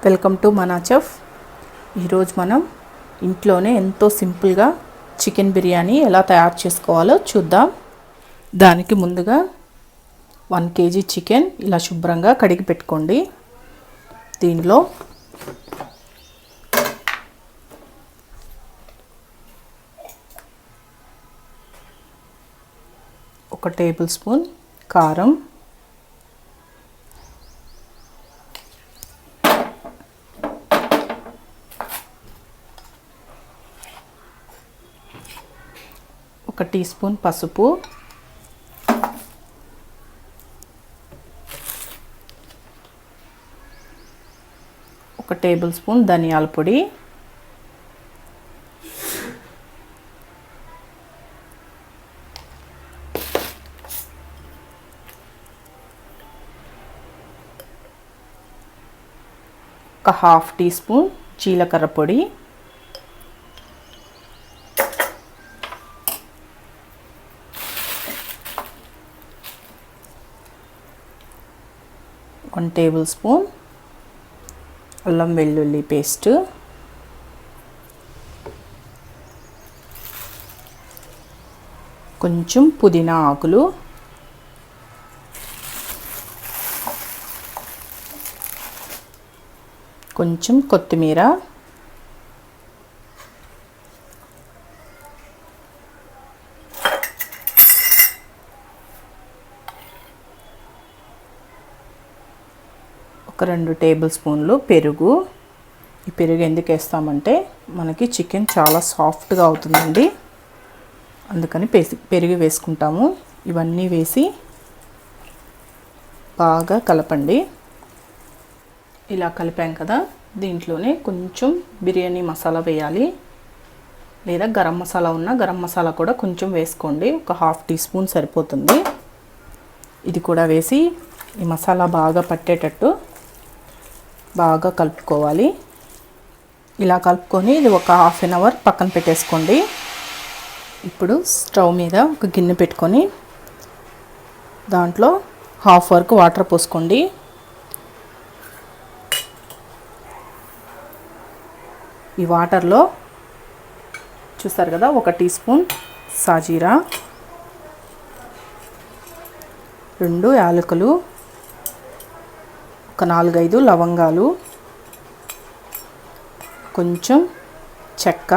Welcome to మనా chef. ఈరోజు మనం ఇంట్లోనే ఎంతో సింపుల్గా చికెన్ బిర్యానీ ఎలా తయారు చేసుకోవాలో చూద్దాం. దానికి ముందుగా 1 kg చికెన్ ఇలా శుభ్రంగా కడిగి పెట్టుకోండి. దీనిలో ఒక టేబుల్ స్పూన్ కారం, ఒక టీ స్పూన్ పసుపు, ఒక టేబుల్ స్పూన్ ధనియాల పొడి, ఒక హాఫ్ టీ స్పూన్ జీలకర్ర పొడి, వన్ టేబుల్ స్పూన్ అల్లం వెల్లుల్లి పేస్ట్, కొంచెం పుదీనా ఆకులు, కొంచెం కొత్తిమీర, ఒక 2 టేబుల్ స్పూన్లు పెరుగు. ఈ పెరుగు ఎందుకు వేస్తామంటే మనకి చికెన్ చాలా సాఫ్ట్గా అవుతుందండి, అందుకని పెరుగు వేసుకుంటాము. ఇవన్నీ వేసి బాగా కలపండి. ఇలా కలిపాం కదా, దీంట్లోనే కొంచెం బిర్యానీ మసాలా వేయాలి, లేదా గరం మసాలా ఉన్నా గరం మసాలా కూడా కొంచెం వేసుకోండి. ఒక హాఫ్ టీ స్పూన్ సరిపోతుంది. ఇది కూడా వేసి ఈ మసాలా బాగా పట్టేటట్టు బాగా కలుపుకోవాలి. ఇలా కలుపుకొని ఇది ఒక హాఫ్ అన్ అవర్ పక్కన పెట్టేసుకోండి. ఇప్పుడు స్టవ్ మీద ఒక గిన్నె పెట్టుకొని దాంట్లో హాఫ్ వరకు వాటర్ పోసుకోండి. ఈ వాటర్లో చూస్తారు కదా, ఒక టీ స్పూన్ సాజీరా, 2 యాలకులు, ఒక 4-5 లవంగాలు, కొంచెం చెక్క,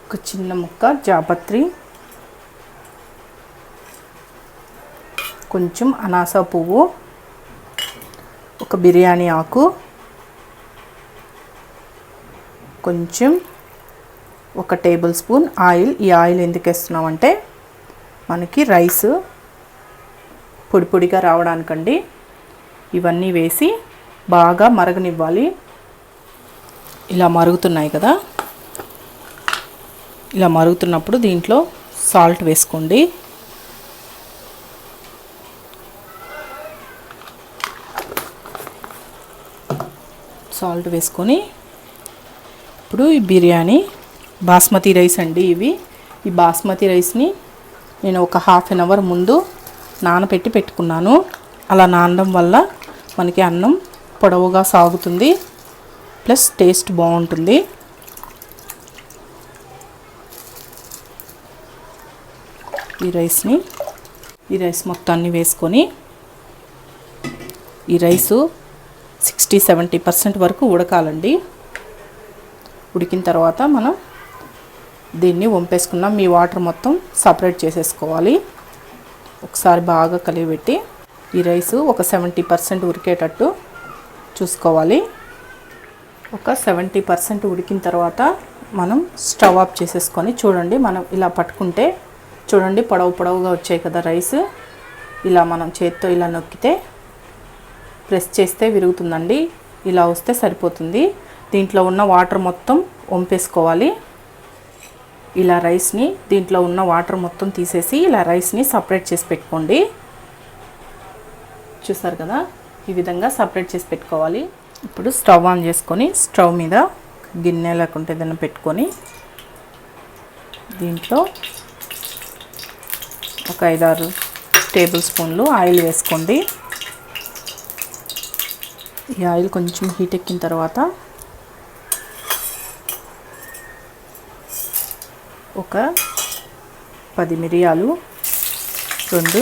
ఒక చిన్న ముక్క జాపత్రి, కొంచెం అనాస పువ్వు, ఒక బిర్యానీ ఆకు, కొంచెం ఒక టేబుల్ స్పూన్ ఆయిల్. ఈ ఆయిల్ ఎందుకు వేస్తున్నామంటే మనకి రైస్ పొడి పొడిగా రావడానికండి. ఇవన్నీ వేసి బాగా మరగనివ్వాలి. ఇలా మరుగుతున్నాయి కదా, ఇలా మరుగుతున్నప్పుడు దీంట్లో సాల్ట్ వేసుకోండి. సాల్ట్ వేసుకొని ఇప్పుడు ఈ బిర్యానీ బాస్మతి రైస్ అండి ఇవి. ఈ బాస్మతి రైస్ని నేను ఒక హాఫ్ అన్ అవర్ ముందు నానబెట్టి పెట్టుకున్నాను. అలా నానడం వల్ల మనకి అన్నం పొడవుగా సాగుతుంది, ప్లస్ టేస్ట్ బాగుంటుంది. ఈ రైస్ మొత్తాన్ని వేసుకొని ఈ రైసు 60-70% వరకు ఉడకాలండి. ఉడికిన తర్వాత మనం దీన్ని వంపేసుకున్నాం. మీ వాటర్ మొత్తం సపరేట్ చేసేసుకోవాలి. ఒకసారి బాగా కలిపెట్టి ఈ రైసు ఒక 70% ఉడికేటట్టు చూసుకోవాలి. ఒక 70% ఉడికిన తర్వాత మనం స్టవ్ ఆఫ్ చేసేసుకొని చూడండి, మనం ఇలా పట్టుకుంటే చూడండి పొడవుగా వచ్చాయి కదా రైస్. ఇలా మనం చేత్తో ఇలా నొక్కితే ప్రెస్ చేస్తే విరుగుతుందండి. ఇలా వస్తే సరిపోతుంది. దీంట్లో ఉన్న వాటర్ మొత్తం వంపేసుకోవాలి. ఇలా రైస్ని దీంట్లో ఉన్న వాటర్ మొత్తం తీసేసి ఇలా రైస్ని సపరేట్ చేసి పెట్టుకోండి. చూసారు కదా, ఈ విధంగా సపరేట్ చేసి పెట్టుకోవాలి. ఇప్పుడు స్టవ్ ఆన్ చేసుకొని స్టవ్ మీద గిన్నె లేకుంటే ఏదైనా పెట్టుకొని దీంట్లో ఒక 5-6 టేబుల్ స్పూన్లు ఆయిల్ వేసుకోండి. ఈ ఆయిల్ కొంచెం హీట్ ఎక్కిన తర్వాత ఒక 10 మిరియాలు, 2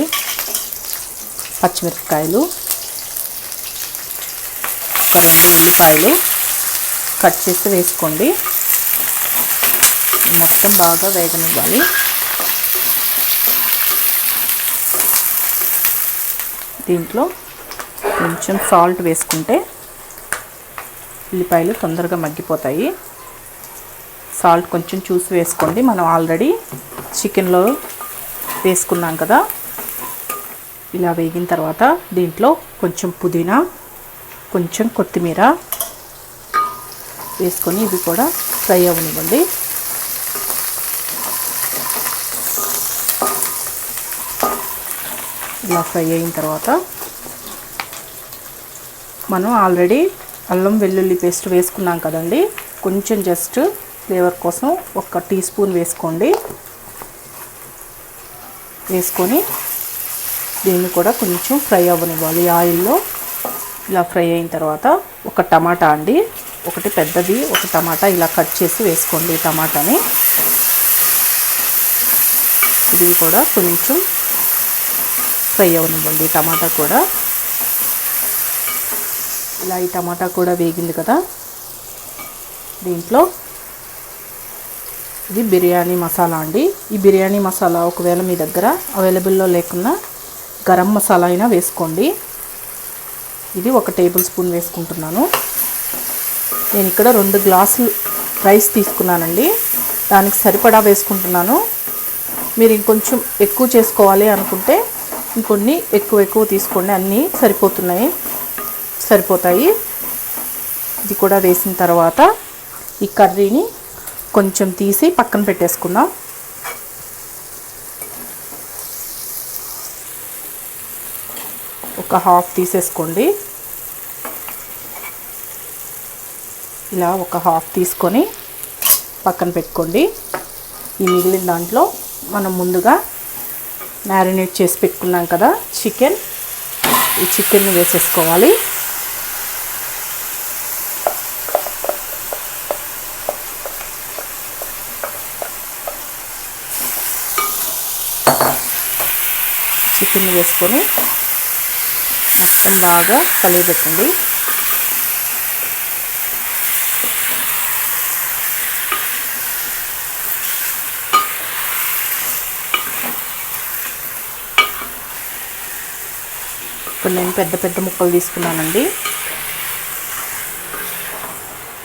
పచ్చిమిరపకాయలు, ఒక 2 ఉల్లిపాయలు కట్ చేసి వేసుకోండి. మొత్తం బాగా వేగనివ్వాలి. దీంట్లో కొంచెం సాల్ట్ వేసుకుంటే ఉల్లిపాయలు తొందరగా మగ్గిపోతాయి. సాల్ట్ కొంచెం చూసి వేసుకోండి. మనం ఆల్రెడీ చికెన్లో వేసుకున్నాం కదా. ఇలా వేగిన తర్వాత దీంట్లో కొంచెం పుదీనా, కొంచెం కొత్తిమీర వేసుకొని ఇవి కూడా ఫ్రై అవ్వనివ్వండి. ఇలా ఫ్రై అయిన తర్వాత మనం ఆల్రెడీ అల్లం వెల్లుల్లి పేస్ట్ వేసుకున్నాం కదండి. కొంచెం జస్ట్ ఫ్లేవర్ కోసం 1 టీ స్పూన్ వేసుకోండి. వేసుకొని దీన్ని కూడా కొంచెం ఫ్రై అవ్వనివ్వాలి ఆయిల్లో. ఇలా ఫ్రై అయిన తర్వాత ఒక టమాటా అండి, ఒకటి పెద్దది, ఒక టమాటా ఇలా కట్ చేసి వేసుకోండి. టమాటాని దీన్ని కూడా కొంచెం ఫ్రై అవ్వనివ్వండి. టమాటా కూడా ఇలా, ఈ టమాటా కూడా వేగింది కదా. దీంట్లో ఇది బిర్యానీ మసాలా అండి. ఈ బిర్యానీ మసాలా ఒకవేళ మీ దగ్గర అవైలబుల్లో లేకున్నా గరం మసాలా అయినా వేసుకోండి. ఇది 1 టేబుల్ స్పూన్ వేసుకుంటున్నాను. నేను ఇక్కడ 2 గ్లాసులు రైస్ తీసుకున్నానండి. దానికి సరిపడా వేసుకుంటున్నాను. మీరు ఇంకొంచెం ఎక్కువ చేసుకోవాలి అనుకుంటే ఇంకొన్ని ఎక్కువ తీసుకోండి. అన్నీ సరిపోతాయి. ఇది కూడా వేసిన తర్వాత ఈ కర్రీని కొంచెం తీసి పక్కన పెట్టేసుకుందాం. ఒక హాఫ్ తీసేసుకోండి. ఇలా ఒక హాఫ్ తీసుకొని పక్కన పెట్టుకోండి. ఈ మిగిలిన దాంట్లో మనం ముందుగా మ్యారినేట్ చేసి పెట్టుకున్నాం కదా చికెన్, ఈ చికెన్ని వేసేసుకోవాలి. చికెన్ వేసుకొని మొత్తం బాగా కలియబెట్టండి. ఇప్పుడు నేను పెద్ద ముక్కలు తీసుకున్నానండి.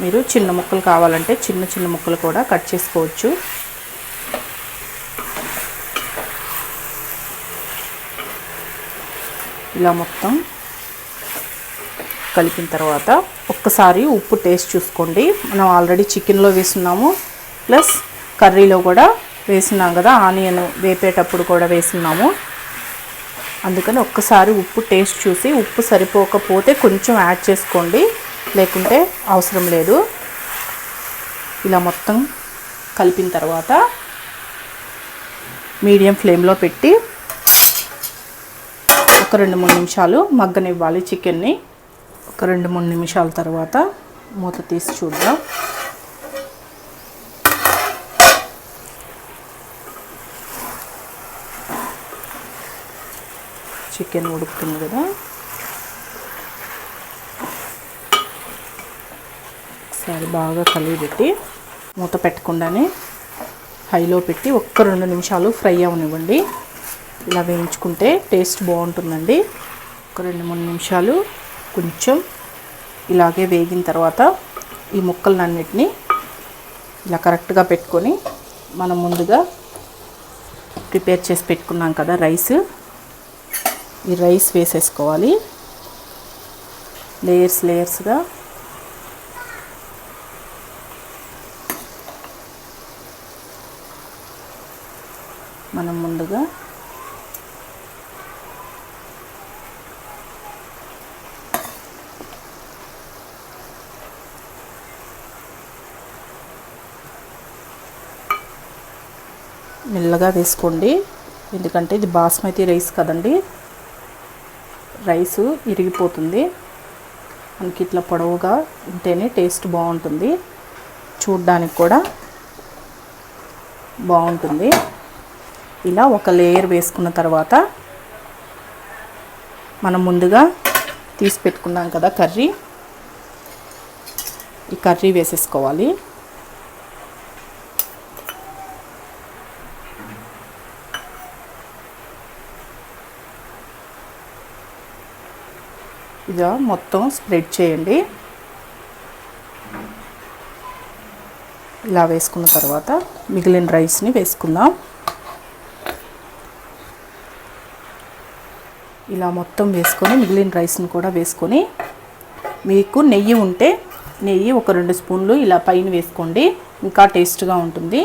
మీరు చిన్న ముక్కలు కావాలంటే చిన్న ముక్కలు కూడా కట్ చేసుకోవచ్చు. ఇలా మొత్తం కలిపిన తర్వాత ఒక్కసారి ఉప్పు టేస్ట్ చూసుకోండి. మనం ఆల్రెడీ చికెన్లో వేస్తున్నాము, ప్లస్ కర్రీలో కూడా వేస్తున్నాం కదా, ఆనియన్ వేపేటప్పుడు కూడా వేస్తున్నాము. అందుకని ఒక్కసారి ఉప్పు టేస్ట్ చూసి ఉప్పు సరిపోకపోతే కొంచెం యాడ్ చేసుకోండి, లేకుంటే అవసరం లేదు. ఇలా మొత్తం కలిపిన తర్వాత మీడియం ఫ్లేమ్లో పెట్టి ఒక 2-3 నిమిషాలు మగ్గనివ్వాలి చికెన్ని. ఒక 2-3 నిమిషాల తర్వాత మూత తీసి చూద్దాం. చికెన్ ఉడుకుతుంది కదా. ఒకసారి బాగా కలిపెట్టి మూత పెట్టకుండానే హైలో పెట్టి 1-2 నిమిషాలు ఫ్రై అవనివ్వండి. ఇలా వేయించుకుంటే టేస్ట్ బాగుంటుందండి. ఒక 2-3 నిమిషాలు కొంచెం ఇలాగే వేగిన తర్వాత ఈ ముక్కలన్నిటినీ ఇలా కరెక్ట్గా పెట్టుకొని మనం ముందుగా ప్రిపేర్ చేసి పెట్టుకున్నాం కదా రైస్, ఈ రైస్ వేసేసుకోవాలి లేయర్స్గా. మనం ముందుగా మెల్లగా వేసుకోండి, ఎందుకంటే ఇది బాస్మతి రైస్ కదండి, రైసు ఇరిగిపోతుంది. మనకి ఇట్లా పొడవుగా ఉంటేనే టేస్ట్ బాగుంటుంది, చూడ్డానికి కూడా బాగుంటుంది. ఇలా ఒక లేయర్ వేసుకున్న తర్వాత మనం ముందుగా తీసి పెట్టుకున్నాం కదా కర్రీ, ఈ కర్రీ వేసేసుకోవాలి. ఇలా మొత్తం స్ప్రెడ్ చేయండి. ఇలా వేసుకున్న తర్వాత మిగిలిన రైస్ని వేసుకుందాం. ఇలా మొత్తం వేసుకొని మిగిలిన రైస్ని కూడా వేసుకొని, మీకు నెయ్యి ఉంటే నెయ్యి ఒక 2 స్పూన్లు ఇలా పైన వేసుకోండి, ఇంకా టేస్ట్గా ఉంటుంది.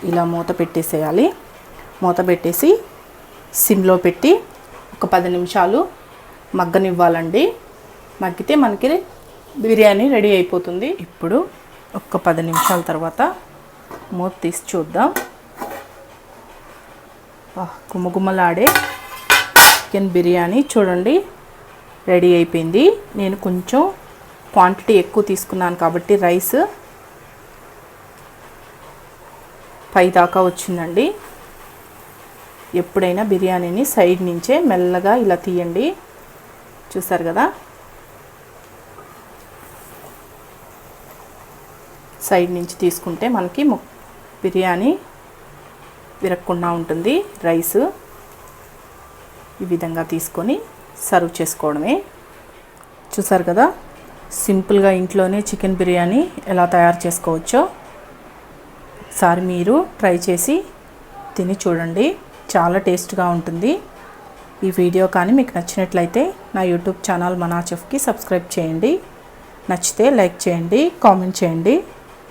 ఇలా మూత పెట్టేసేయాలి. మూత పెట్టేసి సిమ్లో పెట్టి ఒక 10 నిమిషాలు మగ్గనివ్వాలండి. మగ్గితే మనకి బిర్యానీ రెడీ అయిపోతుంది. ఇప్పుడు ఒక 10 నిమిషాల తర్వాత మూత తీసి చూద్దాం. గుమగుమలాడే చికెన్ బిర్యానీ చూడండి రెడీ అయిపోయింది. నేను కొంచెం క్వాంటిటీ ఎక్కువ తీసుకున్నాను కాబట్టి రైస్ పై దాకా వచ్చిందండి. ఎప్పుడైనా బిర్యానీని సైడ్ నుంచే మెల్లగా ఇలా తీయండి. చూసారు కదా, సైడ్ నుంచి తీసుకుంటే మనకి బిర్యానీ విరగకుండా ఉంటుంది. రైస్ ఈ విధంగా తీసుకొని సర్వ్ చేసుకోవడమే. చూసారు కదా, సింపుల్గా ఇంట్లోనే చికెన్ బిర్యానీ ఎలా తయారు చేసుకోవచ్చో ఒకసారి మీరు ట్రై చేసి తిని చూడండి, చాలా టేస్ట్గా ఉంటుంది. ఈ వీడియో కానీ మీకు నచ్చినట్లయితే నా యూట్యూబ్ ఛానల్ మనా చెఫ్కి సబ్స్క్రైబ్ చేయండి. నచ్చితే లైక్ చేయండి, కామెంట్ చేయండి.